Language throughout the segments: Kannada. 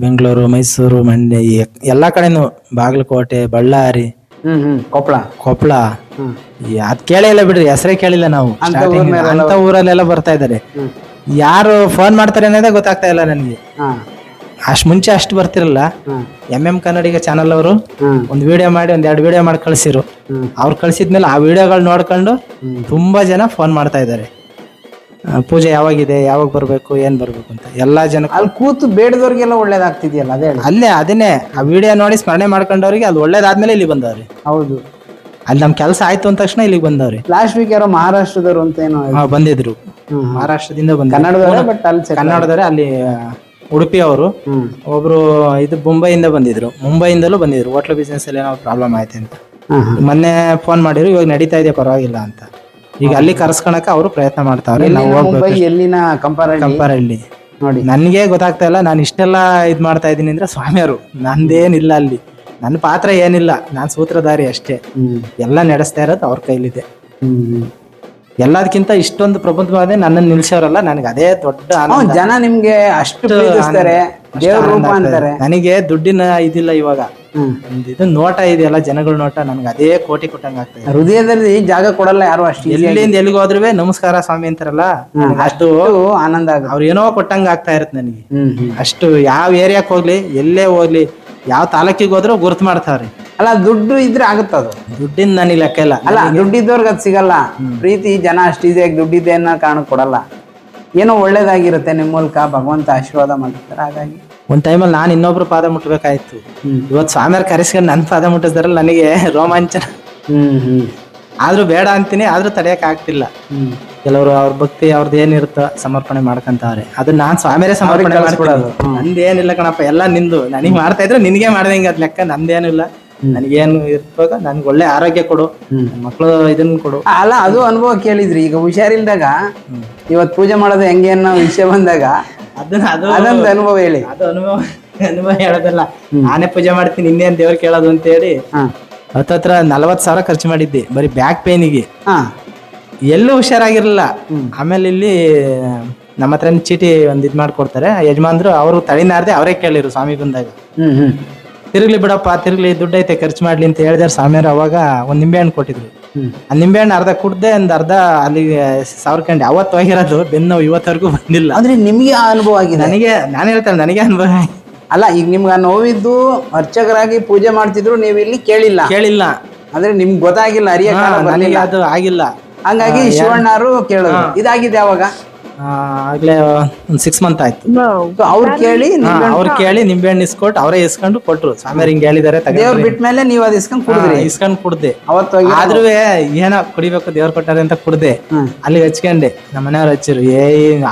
ಬೆಂಗಳೂರು, ಮೈಸೂರು, ಮಂಡ್ಯ ಎಲ್ಲಾ ಕಡೆನು, ಬಾಗಲಕೋಟೆ, ಬಳ್ಳಾರಿ, ಕೊಪ್ಪಳ ಅದ್ ಕೇಳೇ ಇಲ್ಲ ಬಿಡ್ರಿ, ಹೆಸರೇ ಕೇಳಿಲ್ಲ ನಾವು. ಅಂತ ಊರಲ್ಲೆಲ್ಲ ಬರ್ತಾ ಇದಾರೆ. ಯಾರು ಫೋನ್ ಮಾಡ್ತಾರೆ ಅನ್ನೋದೇ ಗೊತ್ತಾಗ್ತಾ ಇಲ್ಲ ನನಗೆ. ಮುಂಚೆ ಅಷ್ಟು ಬರ್ತಿರಲ್ಲ. ಕನ್ನಡಿಗ ಚಾನಲ್ ಅವರು ಒಂದ್ ವಿಡಿಯೋ ಮಾಡಿ, ಒಂದ್ 2 ವಿಡಿಯೋ ಮಾಡಿ ಕಳ್ಸಿರು. ಅವ್ರು ಕಳ್ಸಿದ್ಮೇಲೆ ಆ ವಿಡಿಯೋಗಳು ನೋಡ್ಕೊಂಡು ತುಂಬಾ ಜನ ಫೋನ್ ಮಾಡ್ತಾ ಇದಾರೆ. ಪೂಜೆ ಯಾವಾಗಿದೆ, ಯಾವಾಗ ಬರ್ಬೇಕು, ಏನ್ ಬರ್ಬೇಕು ಅಂತ ಎಲ್ಲಾ ಜನ. ಅಲ್ಲಿ ಕೂತು ಬೇಡದವ್ರಿಗೆಲ್ಲ ಒಳ್ಳೇದಾಗ್ತಿದೆಯಲ್ಲ, ಅದೇ ಅದನ್ನೇ ಆ ವಿಡಿಯೋ ನೋಡಿ ಸ್ಮರಣೆ ಮಾಡ್ಕೊಂಡವ್ರಿಗೆ ಅದು ಒಳ್ಳೇದಾದ್ಮೇಲೆ ಇಲ್ಲಿ ಬಂದವ್ರಿ. ಹೌದು, ಅಲ್ಲಿ ನಮ್ ಕೆಲಸ ಆಯ್ತು ಅಂದ ತಕ್ಷಣ ಇಲ್ಲಿಗೆ ಬಂದವ್ರಿ. ಲಾಸ್ಟ್ ವೀಕ್ ಯಾರೋ ಮಹಾರಾಷ್ಟ್ರದವ್ರು ಅಂತ ಏನೋ ಬಂದಿದ್ರು. ಮಹಾರಾಷ್ಟ್ರದಿಂದ ಕನ್ನಡದವರೇ ಅಲ್ಲಿ ಉಡುಪಿ ಅವರು. ಒಬ್ರು ಇದು ಮುಂಬೈಯಿಂದ ಬಂದಿದ್ರು. ಮುಂಬೈಯಿಂದಲೂ ಬಂದಿದ್ರು. ಹೋಟ್ಲ್ ಬಿಸ್ನೆಸ್ ಅಲ್ಲಿ ಏನೋ ಪ್ರಾಬ್ಲಮ್ ಆಯ್ತು ಅಂತ ಮೊನ್ನೆ ಫೋನ್ ಮಾಡಿದ್ರು. ಇವಾಗ ನಡೀತಾ ಇದೆ, ಪರವಾಗಿಲ್ಲ ಅಂತ. ಈಗ ಅಲ್ಲಿ ಕರ್ಸ್ಕೊಳಕ ಅವರು ಪ್ರಯತ್ನ ಮಾಡ್ತಾವ್ರೆ. ಎಲ್ಲಿನ ಕಂಪಾರಳ್ಳಿ ನೋಡಿ. ನನ್ಗೆ ಗೊತ್ತಾಗ್ತಾ ಇಲ್ಲ, ನಾನು ಇಷ್ಟೆಲ್ಲ ಇದ್ ಮಾಡ್ತಾ ಇದೀನಿ ಅಂದ್ರೆ ಸ್ವಾಮಿಯವರು. ನಂದೇನಿಲ್ಲ ಅಲ್ಲಿ, ನನ್ನ ಪಾತ್ರ ಏನಿಲ್ಲ, ನಾನ್ ಸೂತ್ರಧಾರಿ ಅಷ್ಟೇ. ಎಲ್ಲ ನಡೆಸ್ತಾ ಇರೋದು ಅವ್ರ ಕೈಲಿದೆ. ಎಲ್ಲದಕ್ಕಿಂತ ಇಷ್ಟೊಂದು ಪ್ರಬುದ್ಧವಾದ ನನ್ನನ್ನು ನಿಲ್ಸವ್ರಲ್ಲ, ನನಗೆ ಅದೇ ದೊಡ್ಡ ಜನ ನಿಮ್ಗೆ ಅಷ್ಟು ದೇವ್ರ ರೂಪ ಅಂತಾರೆ. ನನಗೆ ದುಡ್ಡಿನ ಇದಿಲ್ಲ ಇವಾಗ. ಇದು ನೋಟ ಇದೆಯಲ್ಲ, ಜನಗಳ ನೋಟ, ನನ್ಗೆ ಅದೇ ಕೋಟಿ ಕೊಟ್ಟಂಗ ಆಗ್ತದೆ. ಹೃದಯದಲ್ಲಿ ಜಾಗ ಕೊಡಲ್ಲ ಯಾರು ಅಷ್ಟು. ಎಲ್ಲಿಂದ ಎಲ್ಲಿಗೆ ಹೋದ್ರೂ ನಮಸ್ಕಾರ ಸ್ವಾಮಿ ಅಂತಾರಲ್ಲ, ಅಷ್ಟು ಆನಂದ ಆಗುತ್ತೆ. ಅವ್ರು ಏನೋ ಕೊಟ್ಟಂಗ ಆಗ್ತಾ ಇರತ್ತೆ ನನಗೆ. ಅಷ್ಟು ಯಾವ ಏರಿಯಾಕ್ ಹೋಗ್ಲಿ, ಎಲ್ಲೇ ಹೋಗ್ಲಿ, ಯಾವ ತಾಲೂಕಿಗೆ ಹೋದ್ರೂ ಗುರ್ತು ಮಾಡ್ತಾವ್ರಿ. ಅಲ್ಲ, ದುಡ್ಡು ಇದ್ರೆ ಆಗುತ್ತೆ. ಅದು ದುಡ್ಡಿನ ನನಗೆ ಲೆಕ್ಕ ಇಲ್ಲ. ಅಲ್ಲ, ದುಡ್ಡಿದ್ದವ್ರಿಗೆ ಅದು ಸಿಗಲ್ಲ. ಪ್ರೀತಿ ಜನ ಅಷ್ಟು ಈಸಿಯಾಗಿ ದುಡ್ಡಿದೆ ಅನ್ನೋ ಕಾರಣಕ್ಕೆ ಕೊಡಲ್ಲ. ಏನೋ ಒಳ್ಳೇದಾಗಿರುತ್ತೆ ನಿಮ್ಮ ಮೂಲಕ, ಭಗವಂತ ಆಶೀರ್ವಾದ ಮಾಡ್ತಾರೆ. ಹಾಗಾಗಿ ಒಂದ್ ಟೈಮಲ್ಲಿ ನಾನು ಇನ್ನೊಬ್ರು ಪಾದ ಮುಟ್ಬೇಕಾಯ್ತು. ಇವತ್ತು ಸ್ವಾಮಿಯವ್ರ ಕರೆಸ್ಕೊಂಡು ನನ್ನ ಪಾದ ಮುಟ್ಟಿಸ್ದಾರಲ್ಲ, ನನಗೆ ರೋಮಾಂಚನ. ಆದ್ರೂ ಬೇಡ ಅಂತೀನಿ, ಆದ್ರೂ ತಡೆಯಕ್ ಆಗ್ತಿಲ್ಲ. ಕೆಲವರು ಅವ್ರ ಭಕ್ತಿ ಅವ್ರದ್ದು ಏನಿರುತ್ತೋ ಸಮರ್ಪಣೆ ಮಾಡ್ಕೊಂತಾರೆ. ಅದನ್ನ ನಾನ್ ಸ್ವಾಮಿಯರೇ ಸಮರ್ಪಣೆ ಮಾಡ್ಕೊಡೋದು. ನಂದೇನಿಲ್ಲ ಕಣಪ್ಪ, ಎಲ್ಲ ನಿಂದು. ನನಗ್ ಮಾಡ್ತಾ ಇದ್ರೆ ನಿನ್ಗೆ ಮಾಡ್ದಂಗೆ ಅದ್ ಲೆಕ್ಕ. ನಂದೇನಿಲ್ಲ, ನನಗೇನು ಇರ್ಬೇಕ, ನನ್ಗೆ ಒಳ್ಳೆ ಆರೋಗ್ಯ ಕೊಡು, ಮಕ್ಳು ಇದನ್ನ ಕೊಡು. ಅಲ್ಲ, ಅದು ಅನುಭವ ಕೇಳಿದ್ರಿ. ಈಗ ಹುಷಾರಿಲ್ದಾಗ ಇವತ್ ಪೂಜೆ ಮಾಡೋದು ಹೆಂಗೆ ಅನ್ನೋ ವಿಷಯ ಬಂದಾಗ ಅದೊಂದು ಅನುಭವ ಹೇಳಿ. ಅದು ಅನುಭವ ಹೇಳೋದಲ್ಲ. ನಾನೇ ಪೂಜೆ ಮಾಡ್ತೀನಿ, ಇನ್ನೇನ್ ದೇವ್ರು ಕೇಳೋದು ಅಂತ ಹೇಳಿ ಹತ್ತತ್ರ 40,000 ಖರ್ಚು ಮಾಡಿದ್ದೆ ಬರೀ ಬ್ಯಾಕ್ ಪೇನಿಗೆ. ಎಲ್ಲೂ ಹುಷಾರಾಗಿರ್ಲಿಲ್ಲ. ಆಮೇಲೆ ಇಲ್ಲಿ ನಮ್ಮ ಹತ್ರ ಚೀಟಿ ಒಂದ್ ಇದ್ ಮಾಡ್ಕೊಡ್ತಾರೆ ಯಜಮಾನ್ರು. ಅವರು ತಳಿನಾರ್ದೆ ಅವರೇ ಕೇಳಿರು ಸ್ವಾಮಿ ಬಂದಾಗ. ತಿರ್ಗ್ಲಿ ಬಿಡಪ್ಪ, ತಿರ್ಗ್ಲಿ, ದುಡ್ಡು ಐತೆ, ಖರ್ಚು ಮಾಡ್ಲಿ ಅಂತ ಹೇಳಿದಾರೆ ಸ್ವಾಮಿಯವ್ರು. ಅವಾಗ ಒಂದ್ ನಿಂಬೆಹಣ್ಣು ಕೊಟ್ಟಿದ್ರು. ಆ ನಿಂಬೆಹಣ್ಣು ಅರ್ಧ ಕುಡ್ದೆ, ಅರ್ಧ ಅಲ್ಲಿಗೆ ಸಾವಿರಕಂಡಿ. ಅವತ್ತು ಹೋಗಿರೋದು ಬೆನ್ನು ಇವತ್ತವರೆಗೂ ಬಂದಿಲ್ಲ. ಅಂದ್ರೆ ನಿಮ್ಗೆ ಆ ಅನುಭವ ಆಗಿದೆ? ನನಗೆ, ನಾನು ಹೇಳ್ತೇನೆ, ನನಗೆ ಅನುಭವ. ಅಲ್ಲ, ಈಗ ನಿಮ್ಗೆ ನೋವಿದ್ದು ಅರ್ಚಕರಾಗಿ ಪೂಜೆ ಮಾಡ್ತಿದ್ರು, ನೀವು ಇಲ್ಲಿ ಕೇಳಿಲ್ಲ ಅಂದ್ರೆ ನಿಮ್ಗೆ ಗೊತ್ತಾಗಿಲ್ಲ, ನನಗೆ ಅದು ಆಗಿಲ್ಲ. ಹಂಗಾಗಿ ಶಿವಣ್ಣರು ಕೇಳೋದು. ಇದಾಗಿದೆ ಯಾವಾಗ? ಆಗ್ಲೇ ಒಂದ್ 6 ಮಂತ್ ಆಯ್ತು. ಅವ್ರು ಕೇಳಿ ನಿಂಬೆಹಣ್ಣು ಇಸ್ಕೊಟ್ಟು ಅವರೇ ಇಸ್ಕೊಂಡು ಕೊಟ್ರು. ಸ್ವಾಮಿಯವ್ರು ಹಿಂಗ್ ಹೇಳಿದಾರೆ, ದೇವ್ರು ಬಿಟ್ಮೇಲೆ ನೀವು ಅದ್ ಇಸ್ಕೊಂಡ್ ಕುಡ್ದೆ. ಆದ್ರೂ ಏನೋ ಕುಡಿಬೇಕು, ದೇವ್ರು ಕೊಟ್ಟಾರೆ ಅಂತ ಕುಡ್ದೆ. ಅಲ್ಲಿಗೆ ಹಚ್ಕೊಂಡೆ. ನಮ್ಮ ಮನೆಯವ್ರು ಹಚ್ಚಿರು,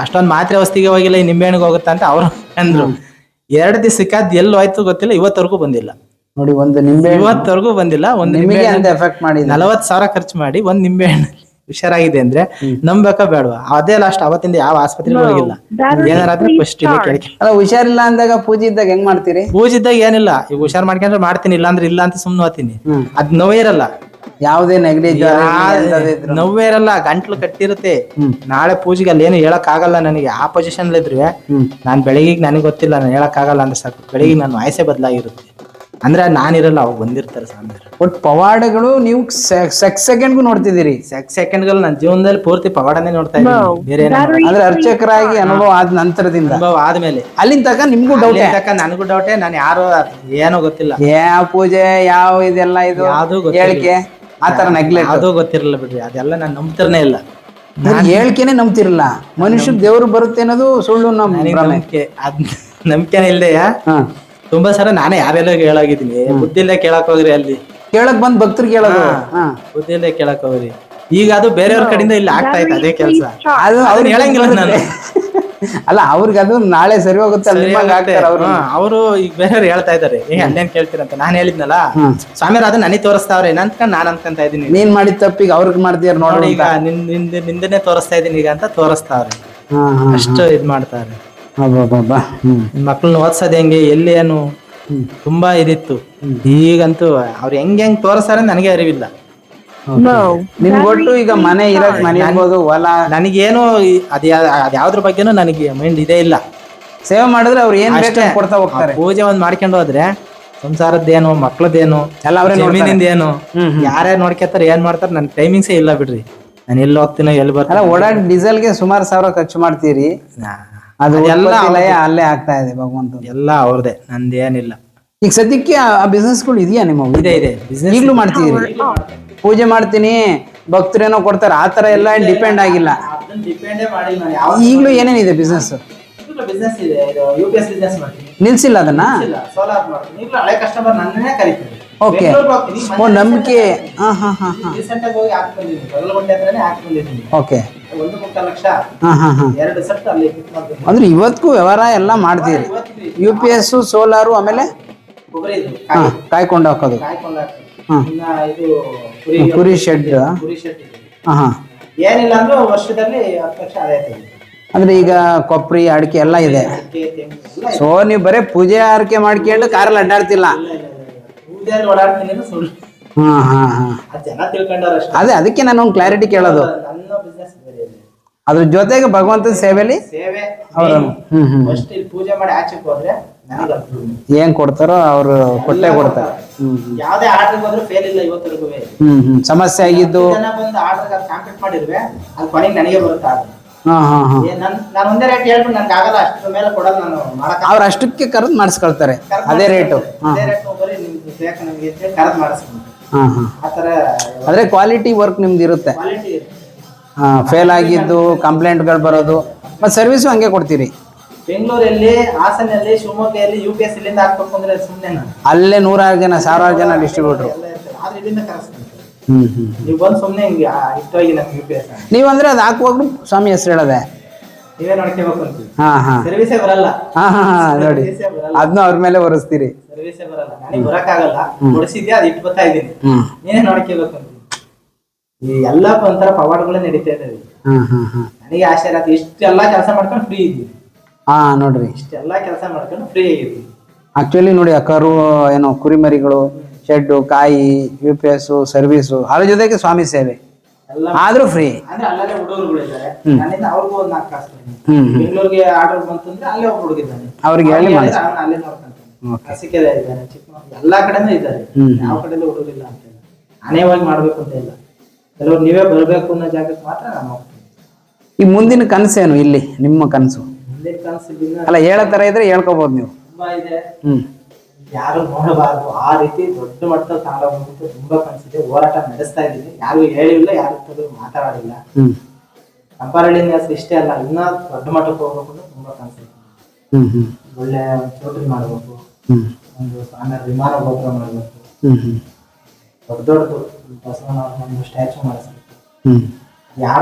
ಅಷ್ಟೊಂದ್ ಮಾತ್ರೆ ವಸ್ತಿಗೆ ಹೋಗಿಲ್ಲ, ಈ ನಿಂಬೆಹಣ್ಣಿಗೆ ಹೋಗುತ್ತಾ ಅಂತ ಅವ್ರು ಅಂದ್ರು. 2 ದಿವಸ ಸಿಕ್ಕಾದ್ ಎಲ್ಲಿ ಹೋಯ್ತು ಗೊತ್ತಿಲ್ಲ, ಇವತ್ತವರೆಗೂ ಬಂದಿಲ್ಲ ನೋಡಿ. ಒಂದು ನಿಂಬೆ ಇವತ್ತವರೆಗೂ ಬಂದಿಲ್ಲ. ಒಂದು ಎಫೆಕ್ಟ್ ಮಾಡಿ 40,000 ಖರ್ಚು ಮಾಡಿ ಒಂದ್ ನಿಂಬೆಹಣ್ಣು ಹುಷಾರಾಗಿದೆ ಅಂದ್ರೆ ನಂಬೇಕಾ ಬೇಡವಾ? ಅದೇ ಲಾಸ್ಟ್. ಅವತ್ತಿಂದ ಯಾವ ಆಸ್ಪತ್ರೆಗೆ ಹೋಗಿಲ್ಲ. ಏನಾರಾದ್ರೂ ಫಸ್ಟ್ ಇಲ್ಲಿ ಕೇಳಿ. ಅಲ್ಲ, ಹುಷಾರಿಲ್ಲ ಅಂದಾಗ ಪೂಜೆ ಇದ್ದಾಗ ಹೆಂಗ್ ಮಾಡ್ತೀರಿ? ಪೂಜೆ ಇದ್ದಾಗ ಏನಿಲ್ಲ, ಈಗ ಹುಷಾರ್ ಮಾಡ್ಕೊಂಡ್ರೆ ಮಾಡ್ತೀನಿ, ಇಲ್ಲ ಅಂದ್ರೆ ಇಲ್ಲ ಅಂತ ಸುಮ್ನೆ ಹೋಗ್ತೀನಿ. ಅದ್ ನೋವೇ ಇರಲ್ಲ, ಯಾವುದೇ ನೆಗಡಿ ನೋವೇ ಇರಲ್ಲ, ಗಂಟ್ಲು ಕಟ್ಟಿರುತ್ತೆ. ನಾಳೆ ಪೂಜೆಗೆ ಅಲ್ಲಿ ಏನು ಹೇಳಕ್ ಆಗಲ್ಲ ನನಗೆ. ಆ ಪೊಸಿಷನ್ ಇದ್ರೆ ನಾನ್ ಬೆಳಿಗ್ಗೆ ನನಗೆ ಗೊತ್ತಿಲ್ಲ, ನಾನು ಹೇಳಕ್ ಆಗಲ್ಲ ಅಂದ್ರೆ ಸಾಕು, ಬೆಳಿಗ್ಗೆ ನನ್ನ ವಾಯ್ಸೇ ಬದಲಾಗಿರುತ್ತೆ. ಅಂದ್ರೆ ನಾನಿರಲ್ಲ, ಅವಾಗ ಬಂದಿರ್ತಾರೆ ಸ್ವಾಮಿ. ಒಟ್ಟು ಪವಾಡಗಳು ನೀವು ಸೆಕೆಂಡ್ಗೂ ನೋಡ್ತಿದ್ದೀರಿ? ಸೆಕೆಂಡ್ಗಳು ನನ್ನ ಜೀವನದಲ್ಲಿ ಪೂರ್ತಿ ಪವಾಡನೇ ನೋಡ್ತಾ ಇದ್ದೀನಿ. ಬೇರೆ ಅಂದ್ರೆ ಅರ್ಚಕರಾಗಿ ಅನುಭವ ಆದ ನಂತರದಿಂದ, ಅನುಭವ ಆದ್ಮೇಲೆ ಅಲ್ಲಿಂದ ತನಕ ನಿಮ್ಗೂ ಡೌಟ್? ನನಗೂ ಡೌಟೇ. ನಾನು ಯಾರು ಏನೋ ಗೊತ್ತಿಲ್ಲ, ಯಾವ ಪೂಜೆ ಯಾವ ಇದೆಲ್ಲ ಇದು ಹೇಳಿಕೆ ಆತರ ನೆಗ್ಲೆಕ್ಟ್ ಅದು ಗೊತ್ತಿರಲ್ಲ ಬಿಡ್ರಿ. ಅದೆಲ್ಲ ನಾನು ನಂಬ್ತಿರ್ನೇ ಇಲ್ಲ. ಹೇಳಿಕೆನೆ ನಂಬ್ತಿರಲ್ಲ. ಮನುಷ್ಯ ದೇವ್ರು ಬರುತ್ತೆ ಅನ್ನೋದು ಸುಳ್ಳು ನಂಬಿಕೆ. ನಂಬಿಕೆನೇ ಇಲ್ದೆಯಾ ತುಂಬಾ ಸಲ ನಾನೇ ಯಾರೆಲ್ಲ ಹೇಳಾಗಿದ್ದೀನಿ. ಬುದ್ಧಿಲ್ಲೇ ಕೇಳಕ್ ಹೋಗ್ರಿ, ಅಲ್ಲಿ ಕೇಳಕ್ ಬಂದ್ ಭಕ್ತರು ಕೇಳೋದು, ಬುದ್ಧಿಲ್ಲೇ ಕೇಳಕ್ ಹೋಗ್ರಿ. ಈಗ ಅದು ಬೇರೆಯವ್ರ ಕಡೆಯಿಂದ ಇಲ್ಲಿ ಆಗ್ತಾ ಇತ್ತು ಅದೇ ಕೆಲಸ. ಅದು ಅವ್ರು ಹೇಳಂಗಿಲ್ಲ ನಾನು. ಅಲ್ಲ, ಅವ್ರಿಗೆ ಅದು ನಾಳೆ ಸರಿ ಹೋಗುತ್ತೆ. ಅವರು ಈಗ ಬೇರೆಯವ್ರು ಹೇಳ್ತಾ ಇದಾರೆ, ಅಲ್ಲೇನ್ ಕೇಳ್ತೀರಂತ. ನಾನ್ ಹೇಳಿದ್ನಲ್ಲ, ಸ್ವಾಮಿಯವ್ರು ಅದು ನನಗೆ ತೋರಿಸ್ತಾವ್ರೆ ಅನ್ಕೊಂಡ್ ನಾನ್ ಅನ್ಕೊಂತ ಇದೀನಿ. ನೀನ್ ಮಾಡಿದ ತಪ್ಪಿಗೆ ಅವ್ರಿಗೆ ಮಾಡ್ತೀರ ನೋಡಿ, ಈಗ ನಿಂದನೆ ತೋರಿಸ್ತಾ ಇದೀನಿ ಈಗ ಅಂತ ತೋರಿಸ್ತಾವ್ರೆ. ಅಷ್ಟು ಇದ್ ಮಾಡ್ತಾರೆ. ಮಕ್ಳನ್ನ ಓದ್ಸೋದ್ ಹೆಂಗೆ, ಎಲ್ಲಿ ಏನು ತುಂಬಾ ಇದಿತ್ತು. ಈಗಂತೂ ಅವ್ರು ಹೆಂಗ್ ತೋರಿಸ್ತಾರೆ ನನಗೆ ಅರಿವಿಲ್ಲ. ನಿಮ್ಗೊಟ್ಟು ಈಗ ಮನೆ ಇರಕ್ ಮನೆ ಇರ್ಬೋದು, ಹೊಲ, ನನಗೇನು ಅದ್ಯಾವ್ದ್ರ ಬಗ್ಗೆನೂ ನನಗೆ ಮೈಂಡ್ ಇದೇ ಇಲ್ಲ. ಸೇವೆ ಮಾಡಿದ್ರೆ ಅವ್ರು ಏನ್ ಬೇಕು ಕೊಡ್ತಾ ಹೋಗ್ತಾರೆ. ಪೂಜೆ ಒಂದ್ ಮಾಡ್ಕೊಂಡು ಹೋದ್ರೆ ಸಂಸಾರದ್ದೇನು ಮಕ್ಳದ್ದೇನು ಎಲ್ಲ ಅವ್ರೇ ಜಮೀನಿಂದೇನು ಯಾರ್ಯಾರು ನೋಡ್ಕೊತಾರ ಏನ್ ಮಾಡ್ತಾರ. ನನ್ ಟೈಮಿಂಗ್ಸೇ ಇಲ್ಲ ಬಿಡ್ರಿ. ನಾನು ಎಲ್ಲಿ ಹೋಗ್ತೀನೋ ಎಲ್ಲಿ ಬರ್ತಾರ. ಓಡಾಡಿ ಡೀಸೆಲ್ಗೆ ಸುಮಾರು ಸಾವಿರ ಖರ್ಚು ಮಾಡ್ತೀರಿ. ಅದು ಎಲ್ಲ ಅಲ್ಲೇ ಆಗ್ತಾ ಇದೆ ಭಗವಂತ. ಎಲ್ಲ ಅವ್ರದೇ, ನಂದೇನಿಲ್ಲ. ಈಗ ಸದ್ಯಕ್ಕೆ ಆ ಬಿಸ್ನೆಸ್ಗಳು ಇದೆಯಾ ನಿಮ್ಮ? ಇದೆ ಬಿಸ್ನೆಸ್ ಈಗಲೂ ಮಾಡ್ತೀರಿ? ಪೂಜೆ ಮಾಡ್ತೀನಿ ಭಕ್ತರೇನೋ ಕೊಡ್ತಾರೆ ಆ ತರ ಎಲ್ಲ ಡಿಪೆಂಡ್ ಆಗಿಲ್ಲ. ಈಗಲೂ ಏನೇನಿದೆ ಬಿಸ್ನೆಸ್? ಬಿಸ್ನೆಸ್ ಇದೆ, UPS ಬಿಸ್ನೆಸ್ ಮಾಡ್ತೀನಿ. ನಿಲ್ಸಿಲ್ಲ ಅದನ್ನ? ಸೋಲಾರ್ ಮಾಡ್ತೀನಿ. ಈಗಲೂ ಹಳೆ ಕಸ್ಟಮರ್ ನನ್ನೇ ಕರೀತಾರೆ. ಓಕೆ. ಓ, ನಂಬಿಕೆ. ರೀಸೆಂಟ್ ಆಗಿ ಹೋಗಿ ಹಾಕ್ಬಂದಿದ್ದೀನಿ, ಬಗಲಗುಂಟೆ ಹತ್ರನೇ ಹಾಕ್ಬಂದಿದ್ದೀನಿ. ಓಕೆ. 1.5 ಲಕ್ಷ 2 ಸೆಟ್ ಅಲ್ಲಿ ಫಿಟ್ ಮಾಡ್ತೀನಿ. ಅಂದ್ರೆ ಇವತ್ತಿಗೂ ವ್ಯವಹಾರ ಎಲ್ಲ ಮಾಡ್ತೀರಿ? UPS, ಸೋಲಾರು, ಆಮೇಲೆ ಕಾಯ್ಕೊಂಡು ಹಾಕೋದು, ಕುರಿ ಶೆಡ್. ಏನಿಲ್ಲ ಅಂದ್ರೆ ವರ್ಷದಲ್ಲಿ 10 ಲಕ್ಷ ಆದಾಯ ತೆಗಿತೀವಿ. ಅಂದ್ರೆ ಈಗ ಕೊಬ್ಬರಿ ಅಡಿಕೆ ಎಲ್ಲ ಇದೆ. ಸೊ ನೀವು ಬರೇ ಪೂಜೆ ಆರಕೆ ಮಾಡ್ಕೊಂಡು ಕಾರಲ್ಲಿ ಅಡ್ಡಾಡ್ತಿಲ್ಲ? ಅದೇ ಅದಕ್ಕೆ ನಾನು ಒಂದು ಕ್ಲಾರಿಟಿ ಕೇಳೋದು. ಅದ್ರ ಜೊತೆಗೆ ಭಗವಂತನ ಸೇವೆಯಲ್ಲಿ ಪೂಜೆ ಮಾಡಿ ಆಚೆಗೆ ಹೋದ್ರೆ ಏನ್ ಕೊಡ್ತಾರೋ ಅವ್ರು ಕೊಟ್ಟೆ ಕೊಡ್ತಾರೆ. ಯಾವ್ದೇ ಆರ್ಡರ್ ಬಂದ್ರು ಫೇಲ್ ಇಲ್ಲ ಇವತ್ತರೆಗೂ. ಸಮಸ್ಯೆ ಆಗಿದ್ದು ಆರ್ಡರ್ ಕಾಂಟ್ಯಾಕ್ಟ್ ಮಾಡಿರ್ವೆ, ಅದು ಕೊನೆಗೆ ನನಗೆ ಬರುತ್ತೆ. ನಾನು ಒಂದೇ ರೇಟ್ ಹೇಳ್ಬಿಟ್ಟು ನನ್ಗೆ ಆಗಲ್ಲ, ಅಷ್ಟರ ಮೇಲೆ ಕೊಡಲ್ಲ ನಾನು. ಅವ್ರು ಅಷ್ಟಕ್ಕೆ ಕರೆದು ಮಾಡಿಸ್ಕೊಳ್ತಾರೆ ಅದೇ ರೇಟು. ಕರೆದು ಮಾಡಿಸ್ಕೊಂಡು ಆತರ ಆದ್ರೆ ಕ್ವಾಲಿಟಿ ವರ್ಕ್ ನಿಮ್ದು ಇರುತ್ತೆ. ಫೇಲ್ ಆಗಿದ್ದು ಕಂಪ್ಲೇಂಟ್ಗಳು ಬರೋದು ಮತ್ತೆ ಸರ್ವಿಸು ಹಂಗೆ ಕೊಡ್ತೀರಿ? ಬೆಂಗಳೂರಲ್ಲಿ, ಹಾಸನಲ್ಲಿ, ಶಿವಮೊಗ್ಗದಲ್ಲಿ UPS ಇಲ್ಲಿಂದ ಹಾಕ್ಬೇಕು ಅಂದ್ರೆ ಸುಮ್ಮನೆ ಅಲ್ಲೇ 100 ಜನ 1000 ಜನ ಡಿಸ್ಟ್ರಿಬ್ಯೂಟರ್. ನೀವು ಬಂದು ಸುಮ್ಮನೆ ಹಿಂಗೆ ಇಷ್ಟವಾಗಿ ನಮ್ಗೆ UPS ನೀವು ಅಂದ್ರೆ ಅದು ಹಾಕುವಾಗ್ಲೂ ಸ್ವಾಮಿ ಹೆಸರು ಹೇಳೋದೆ ನೀವೇ ನೋಡ್ಕೋಬೇಕು ಅಂತೀವಿ. ಸರ್ವಿಸೇ ಬರಲ್ಲ. ನೋಡಿ ಅದನ್ನ ಅವ್ರ ಮೇಲೆ ಹೊರಿಸ್ತೀರಿ. ಸರ್ವಿಸೇ ಬರಲ್ಲ, ನನಗೆ ಬರಕ್ಕಾಗಲ್ಲ. ಹೊಡಿಸಿದ್ಯಾ ಅದು ಇಟ್ಟು ಬರ್ತಾ ಇದ್ದೀನಿ, ನೀನೇ ನೋಡ್ಕೋಬೇಕು ಅಂತೀವಿ. ಈ ಎಲ್ಲ ಒಂಥರ ಪವಾಡಗಳೇ ನಡೀತಾ ಇದ್ದಾವೆ. ನನಗೆ ಆಶ್ಚರ್ಯ ಆಯ್ತು, ಇಷ್ಟೆಲ್ಲಾ ಕೆಲಸ ಮಾಡ್ಕೊಂಡು ಫ್ರೀ ಇದ್ವಿ. ನೋಡ್ರಿ, ಇಷ್ಟೆಲ್ಲಾ ಕೆಲಸ ಮಾಡ್ಕೊಂಡು ಫ್ರೀ ಆಗಿದ್ವಿ. ಆಕ್ಚುಲಿ ನೋಡಿ, ಕರು ಏನೋ ಕುರಿಮರಿಗಳು, ಶೆಡ್ಡು, ಕಾಯಿ, UPS, ಸರ್ವಿಸು, ಅದ್ರ ಜೊತೆಗೆ ಸ್ವಾಮಿ ಸೇವೆ ಆದ್ರೂ ಫ್ರೀ. ಅಂದ್ರೆ ಅಲ್ಲೇ ಹುಡುಗರುಗಳು ಇದ್ದಾರೆ, ನನ್ನಿಂದ ಅವ್ರಿಗೂ ಒಂದು 4 ಕಾಸು. ಬೆಂಗಳೂರಿಗೆ ಆರ್ಡರ್ ಬಂತಂದ್ರೆ ಅಲ್ಲೇ ಒಬ್ಬ ಹುಡುಗಿದ್ದಾನೆ, ಅವ್ರಿಗೆ ಹೇಳಿ ಅಲ್ಲೇ ನೋಡ್ಕೊಂತಾನೆ. ಹಸಿಕೆದ ಇದ್ದಾನೆ, ಚಿಕ್ಕಮಗಳೂರು, ಎಲ್ಲಾ ಕಡೆನೂ ಇದ್ದಾರೆ. ಯಾವ ಕಡೆಯಲ್ಲೂ ಹುಡುಗರಿಲ್ಲ ಅಂತ ಇಲ್ಲ. ಅನೇವಾಗಿ ಮಾಡ್ಬೇಕು ಅಂತ ಇಲ್ಲ. ಕೆಲವ್ರು ನೀವೇ ಬರ್ಬೇಕು ಅನ್ನೋ ಜಾಗಕ್ಕೆ ಮಾತ್ರ ನಾನು ಹೋಗ್ತೀನಿ. ಈ ಮುಂದಿನ ಕನಸೇನು ಇಲ್ಲಿ ನಿಮ್ಮ ಕನಸು? ಮುಂದಿನ ಕನಸು ಅಲ್ಲ, ಹೇಳೋ ತರ ಇದ್ರೆ ಹೇಳ್ಕೋಬಹುದು ನೀವು. ತುಂಬಾ ಇದೆ, ಯಾರು ನೋಡಬಾರ್ದು ಆ ರೀತಿ ದೊಡ್ಡ ಮಟ್ಟದಲ್ಲಿ ತಗೊಂಡೋಗ್ಬಿಟ್ಟು ತುಂಬಾ ಕನಸಿದೆ. ಹೋರಾಟ ನಡೆಸ್ತಾ ಇದ್ದೀನಿ, ಯಾರು ಹೇಳಿಲ್ಲ, ಯಾರು ಮಾತಾಡಿಲ್ಲ. ಕಂಪಾರಳ್ಳಿ ಇಷ್ಟೇ ಅಲ್ಲ, ಇನ್ನ ದೊಡ್ಡ ಮಟ್ಟಕ್ಕೆ ಹೋಗ್ಬೇಕು ಅಂತ ತುಂಬಾ ಕನಸಿದೆ. ಒಳ್ಳೆ ಚೌಟ್ರಿ ಮಾಡ್ಬೇಕು, ಒಂದು ಆಮೇಲೆ ವಿಮಾನ ಗೋಪುರ ಮಾಡ್ಬೇಕು, ದೊಡ್ಡದು ಬಸವನ ಸ್ಟ್ಯಾಚು ಮಾಡಿಸ್ಬೇಕು. ಯಾರ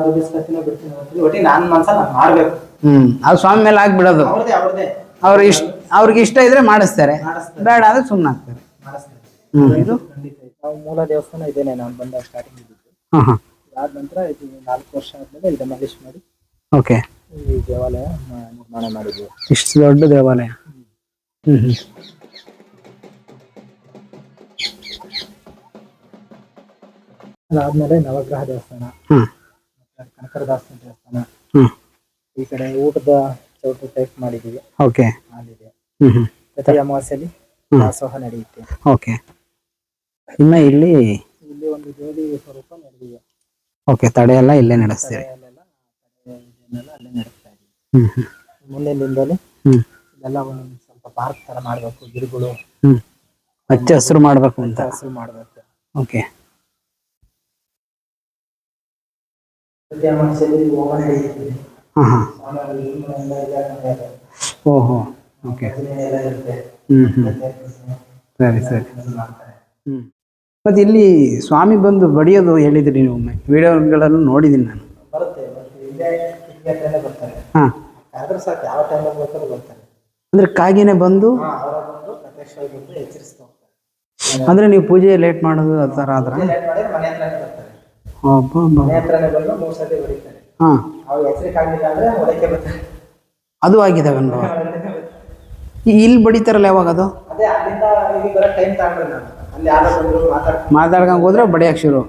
ದುಡ್ಡಿಸ್ಕೊತೀನೋ ಬಿಡ್ತೀನಿ ಗೊತ್ತಿಲ್ಲ, ಒಟ್ಟಿಗೆ ನಾನು ಮನ್ಸಲ್ಲಿ ನಾನು ಮಾಡ್ಬೇಕು. ಅದು ಸ್ವಾಮಿ ಮೇಲೆ ಆಗ್ಬಿಡೋದು. ಅವ್ರದೇ ಅವ್ರಿಗೆ ಇಷ್ಟ ಇದ್ರೆ ಮಾಡಿಸ್ತಾರೆ, ಬೇಡ ಅಂದ್ರೆ ಸುಮ್ಮನೆ ಆಗ್ತಾರೆ. ಇದು ನಾವು ಮೂಲ ದೇವಸ್ಥಾನ ಇದೇನೆ, ನಾನು ಬಂದ ಸ್ಟಾರ್ಟಿಂಗ್ ಇದ್ದಿದ್ದು. ಅದಾದ ನಂತರ ಇದು 4 ವರ್ಷ ಆದ್ಮೇಲೆ ಇದು ಡೆಮಾಲಿಷ್ ಮಾಡಿ ಓಕೆ ಈ ದೇವಾಲಯ ನಿರ್ಮಾಣ ಮಾಡಿದ್ವಿ. ಇಷ್ಟು ದೊಡ್ಡ ದೇವಾಲಯ. ಅದಾದ್ಮೇಲೆ ನವಗ್ರಹ ದೇವಸ್ಥಾನ, ಕನಕದಾಸ ದೇವಸ್ಥಾನ, ಈ ಕಡೆ ಊಟದ ಚೌಟ್ರಿ ಟೈಪ್ ಮಾಡಿದೀವಿ. ಓಕೆ, ಅಲ್ಲಿದೆ. ಪ್ರತಿ ಅಮಾವಾಸ್ಯೆಯಲ್ಲಿ ದಾಸೋಹ ನಡೆಯುತ್ತೆ. ಓಕೆ, ಇನ್ನ ಇಲ್ಲಿ ಒಂದು ಜೋಡಿ ಸ್ವರೂಪ ನಡೆದಿದೆ. ಓಕೆ, ತಡೆ ಎಲ್ಲ ಇಲ್ಲೇ ನಡೆಸ್ತೀವಿ. ಅಲ್ಲೇ ನಡೆಸ್ತಾ ಇದ್ದೀವಿ. ಮುಂದಿನ ದಿನದಲ್ಲಿ ಇದೆಲ್ಲ ಒಂದು ಸ್ವಲ್ಪ ಪಾರ್ಕ್ ತರ ಮಾಡ್ಬೇಕು, ಗಿಡಗಳು ಹಚ್ಚ ಹಸಿರು ಮಾಡ್ಬೇಕು ಅಂತ. ಹಸಿರು ಮಾಡ್ಬೇಕು. ಓಕೆ, ಪ್ರತಿ ಅಮಾವಾಸ್ಯೆಯಲ್ಲಿ ಹೋಮ ನಡೆಯುತ್ತೆ. ಓಹೋ, ಓಕೆ, ಸರಿ ಸರಿ. ಮತ್ತೆ ಇಲ್ಲಿ ಸ್ವಾಮಿ ಬಂದು ಬಡಿಯೋದು ಹೇಳಿದ್ರಿ ನೀವು, ಒಮ್ಮೆ ವಿಡಿಯೋಗಳನ್ನು ನೋಡಿದ್ದೀನಿ ನಾನು. ಯಾವ ಟೈಮಲ್ಲಿ ಬೇಕಾದ್ರೂ ಬರ್ತಾರೆ. ಅಂದ್ರೆ ಕಾಗಿನೇ ಬಂದು ಅಂದ್ರೆ ನೀವು ಪೂಜೆ ಲೇಟ್ ಮಾಡೋದು ಆ ಥರ ಆದ್ರೆ ಅದು ಆಗಿದಾವೆ ಅಲ್ವಾ? ಇಲ್ಲಿ ಬಡಿತಾರಲ್ಲ ಯಾವಾಗ ಅದು ಮಾತಾಡ್ಕೊಂಡ್ ಹೋದ್ರೆ ಬಡಿಯಕ್ಕೆ ಶುರು.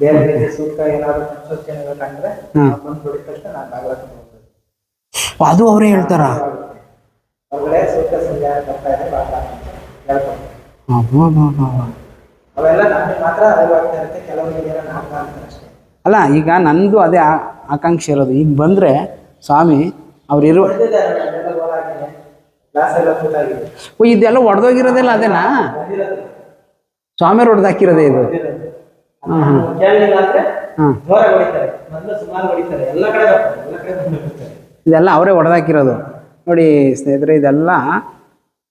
ಬೇರೆ ರೀತಿ ಸೂಕ್ತ ಏನಾದ್ರು ಕನ್ಸ್ಟ್ರಕ್ಷನ್ ಕಂಡ್ರೆ ಬಂದು ಬಿಡಿದ ತಕ್ಷಣ ನಾನು ಬಾಗಿಲ ಹೋಗ್ತೇನೆ. ಅದು ಅವರೇ ಹೇಳ್ತಾರ? ಹೊರಗಡೆ ಸೂಕ್ತ ಸಂಜೆ ಬರ್ತಾ ಇದೆ ಬಾಗಿಲ ಹೇಳ್ಕೊಂಡು ಅವೆಲ್ಲ ನಮಗೆ ಮಾತ್ರ ಅರಿವಾಗ್ತಾ ಇರುತ್ತೆ, ಕೆಲವರಿಗೆ ಏನೋ ನಾಟಕ ಅಂತಾರೆ ಅಷ್ಟೇ. ಅಲ್ಲ, ಈಗ ನಂದು ಅದೇ ಆಕಾಂಕ್ಷೆ ಇರೋದು, ಈಗ ಬಂದರೆ ಸ್ವಾಮಿ ಅವ್ರು ಇರೋ ಓ ಇದೆಲ್ಲ ಒಡೆದೋಗಿರೋದಿಲ್ಲ ಅದೇನಾ? ಸ್ವಾಮಿಯವ್ರು ಹೊಡೆದಾಕಿರೋದೇ ಇದು? ಇದೆಲ್ಲ ಅವರೇ ಹೊಡೆದಾಕಿರೋದು ನೋಡಿ ಸ್ನೇಹಿತರೆ. ಇದೆಲ್ಲ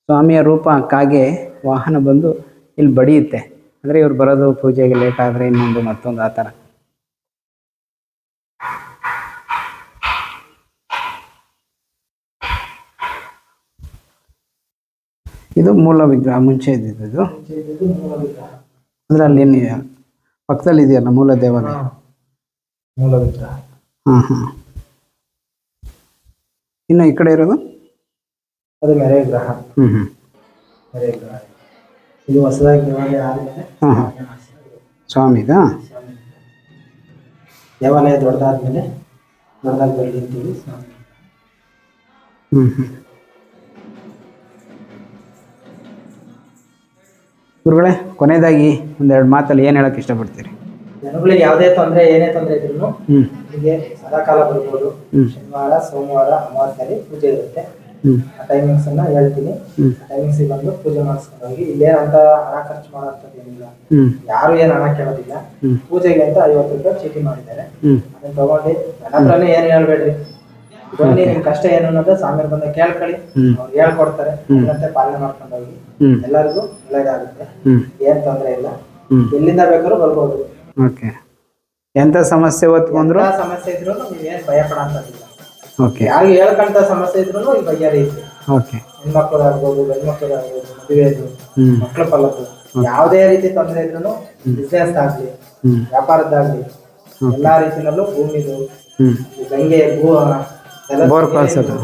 ಸ್ವಾಮಿಯ ರೂಪ ಕಾಗೆ ವಾಹನ ಬಂದು ಇಲ್ಲಿ ಬಡಿಯುತ್ತೆ. ಅಂದರೆ ಇವ್ರು ಬರೋದು ಪೂಜೆಗೆ ಲೇಟ್ ಆದರೆ ಇನ್ನೊಂದು ಮತ್ತೊಂದು ಆ ಥರ. ಇದು ಮೂಲ ವಿಗ್ರಹ, ಮುಂಚೆ ಇದ್ದಿದ್ದು. ಅಂದ್ರೆ ಅಲ್ಲಿ ಏನು ಪಕ್ಕದಲ್ಲಿ ಇದೆಯಲ್ಲ ಮೂಲ ದೇವಾಲಯ, ಮೂಲ ವಿಗ್ರಹ. ಹಾಂ. ಇನ್ನು ಈ ಕಡೆ ಇರೋದು ಅದು ಮೆರೆ ವಿಗ್ರಹ. ಮೆರೆ ವಿಗ್ರಹ ಇದು ಹೊಸದಾಗಿ ದೇವಾಲಯ ಆದಮೇಲೆ ಸ್ವಾಮಿದಾ? ದೇವಾಲಯ ದೊಡ್ಡದಾದ್ಮೇಲೆ ದೊಡ್ಡದಾಗಿ ಬೆಳೆದಿರ್ತೀವಿ ಸ್ವಾಮಿ. ಗುರುಗಳೇ, ಕೊನೆಯದಾಗಿ ಒಂದೆರಡು ಮಾತಲ್ಲಿ ಏನು ಹೇಳಕ್ಕೆ ಇಷ್ಟಪಡ್ತೀರಿ? ಜನಗಳಿಗೆ ಯಾವುದೇ ತೊಂದರೆ ಏನೇ ತೊಂದರೆ ಇದ್ರು ಹೀಗೆ ಸದಾಕಾಲ ಬರ್ಬೋದು. ಶನಿವಾರ ಸೋಮವಾರ ಅಮಾವಾಸ್ಯೆಯಲ್ಲಿ ಪೂಜೆ ಇರುತ್ತೆ. ಆ ಟೈಮಿಂಗ್ಸ್ ಅನ್ನ ಹೇಳ್ತೀನಿ. ಟೈಮಿಂಗ್ಸ್ ಬಂದು ಪೂಜೆ ಮಾಡಿಸ್ಕೊಂಡು ಹೋಗಿ. ಇಲ್ಲೇನಂತ ಹಣ ಖರ್ಚು ಮಾಡೋಂಥದ್ದು ಏನಿಲ್ಲ, ಯಾರು ಏನು ಹಣ ಕೇಳೋದಿಲ್ಲ. ಪೂಜೆಗೆ ಅಂತ 50 ರೂಪಾಯಿ ಚೀಟಿ ಮಾಡಿದ್ದಾರೆ, ಅದನ್ನ ತಗೊಂಡು ನನ್ನ ಹತ್ರನೇ ಏನು ಹೇಳ್ಬೇಡ್ರಿ, ಬನ್ನಿ ನಿಮ್ ಕಷ್ಟ ಏನು ಅನ್ನೋದು ಸ್ವಾಮಿಯವ್ರು ಬಂದ ಕೇಳ್ಕೊಳ್ಳಿ, ಅವ್ರು ಹೇಳ್ಕೊಡ್ತಾರೆ. ಮತ್ತೆ ಪಾಲನೆ ಮಾಡ್ಕೊಂಡು ಹೋಗಿ, ಎಲ್ಲರಿಗೂ ಒಳ್ಳೇದಾಗುತ್ತೆ, ಏನ್ ತೊಂದರೆ ಇಲ್ಲ. ಎಲ್ಲಿಂದ ಬೇಕಾದ್ರೂ ಬರ್ಬೋದು. ಓಕೆ. ಎಂತ ಸಮಸ್ಯೆ ಹೊತ್ಕೊಂಡ್ರು ಸಮಸ್ಯೆ ಇದ್ರು ನೀವೇನ್ ಭಯ ಪಡೋಂಥದ್ದಿಲ್ಲ. ಓಕೆ. ಯಾರು ಹೇಳ್ಕೊಂತ ಸಮಸ್ಯೆ ಇದ್ರು ಈ ಬಗೆಹರಿಯುತ್ತೆ. ಓಕೆ. ಹೆಣ್ಮಕ್ಳಾಗ್ಬೋದು, ಗಂಡ್ಮಕ್ಳಾಗ್ಬೋದು, ಮದುವೆದು, ಮಕ್ಕಳ ಫಲದ್ದು, ಯಾವುದೇ ರೀತಿ ತೊಂದರೆ ಇದ್ರು, ಬಿಸ್ನೆಸ್ ಆಗ್ಲಿ, ವ್ಯಾಪಾರದ್ದಾಗ್ಲಿ, ಎಲ್ಲಾ ರೀತಿನಲ್ಲೂ ಭೂಮಿದು, ಗಂಗೆ ಬೋರ್ ಕಳ್ಸೋದು,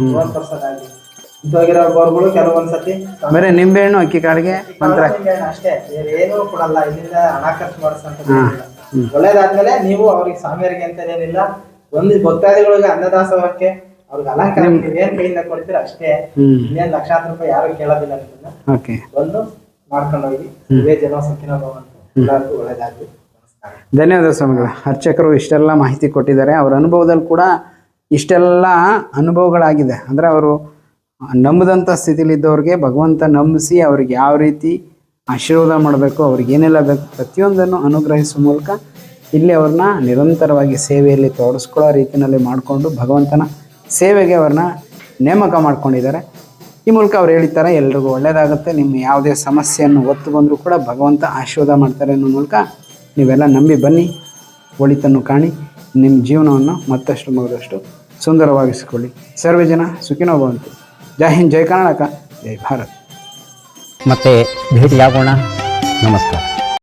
ಇಂಥವಾಗಿರೋ ಬೋರ್ಗಳು ಕೆಲವೊಂದ್ಸತಿ ಬರೀ ನಿಂಬೆಹಣ್ಣು, ಅಕ್ಕಿ ಕಾಳಿಗೆ ಮಂತ್ರ ಅಷ್ಟೇ, ಬೇರೆ ಏನೂ ಕೊಡಲ್ಲ. ಇಲ್ಲಿಂದ ಹಣ ಖರ್ಚು ಮಾಡಿಸಂತ ಒಳ್ಳೇದಾದ್ಮೇಲೆ ನೀವು ಅವ್ರಿಗೆ ಸ್ವಾಮಿಯರಿಗೆ ಅಂತ ಏನಿಲ್ಲ, ಒಂದು ಭಕ್ತಾದಿಗಳಿಗೆ ಅನ್ನದಾಸೋಹಕ್ಕೆ ಅವ್ರಿಗೆ ಅಲಂಕಾರ ಏನ್ ಕೈಯಿಂದ ಕೊಡ್ತೀರ ಅಷ್ಟೇ. ಇನ್ನೇನ್ ಲಕ್ಷಾಂತರ ರೂಪಾಯಿ ಯಾರು ಕೇಳೋದಿಲ್ಲ. ಒಂದು ಮಾಡ್ಕೊಂಡು ಹೋಗಿ ಇವೇ ಜನ ಸುಖಿನ ಭವಂತು. ಎಲ್ಲರಿಗೂ ಒಳ್ಳೇದಾಗ್ಲಿ. ಧನ್ಯವಾದ ಸ್ವಾಮಿಗಳ. ಅರ್ಚಕರು ಇಷ್ಟೆಲ್ಲ ಮಾಹಿತಿ ಕೊಟ್ಟಿದ್ದಾರೆ. ಅವರ ಅನುಭವದಲ್ಲಿ ಕೂಡ ಇಷ್ಟೆಲ್ಲ ಅನುಭವಗಳಾಗಿದೆ. ಅಂದರೆ ಅವರು ನಂಬದಂಥ ಸ್ಥಿತಿಲಿದ್ದವ್ರಿಗೆ ಭಗವಂತ ನಂಬಿಸಿ ಅವ್ರಿಗೆ ಯಾವ ರೀತಿ ಆಶೀರ್ವಾದ ಮಾಡಬೇಕು, ಅವ್ರಿಗೆ ಏನೆಲ್ಲ ಬೇಕು ಪ್ರತಿಯೊಂದನ್ನು ಅನುಗ್ರಹಿಸುವ ಮೂಲಕ ಇಲ್ಲಿ ಅವ್ರನ್ನ ನಿರಂತರವಾಗಿ ಸೇವೆಯಲ್ಲಿ ತೊಡಗಿಸ್ಕೊಳ್ಳೋ ರೀತಿಯಲ್ಲಿ ಮಾಡಿಕೊಂಡು ಭಗವಂತನ ಸೇವೆಗೆ ಅವ್ರನ್ನ ನೇಮಕ ಮಾಡ್ಕೊಂಡಿದ್ದಾರೆ. ಈ ಮೂಲಕ ಅವ್ರು ಹೇಳ್ತಾರೆ ಎಲ್ರಿಗೂ ಒಳ್ಳೆಯದಾಗುತ್ತೆ, ನಿಮ್ಮ ಯಾವುದೇ ಸಮಸ್ಯೆಯನ್ನು ಒತ್ತು ಬಂದರೂ ಕೂಡ ಭಗವಂತ ಆಶೀರ್ವಾದ ಮಾಡ್ತಾರೆ ಅನ್ನೋ ಮೂಲಕ ನೀವೆಲ್ಲ ನಂಬಿ ಬನ್ನಿ, ಒಳಿತನ್ನು ಕಾಣಿ, ನಿಮ್ಮ ಜೀವನವನ್ನು ಮತ್ತಷ್ಟು ಮಗದಷ್ಟು ಸುಂದರವಾಗಿಸಿಕೊಳ್ಳಿ. ಸರ್ವೇ ಜನ ಸುಖಿನೋ ಭವಂತು. ಜೈ ಹಿಂದ್, ಜೈ ಕರ್ನಾಟಕ, ಜೈ ಭಾರತ್. ಮತ್ತೆ ಭೇಟಿಯಾಗೋಣ. ನಮಸ್ಕಾರ.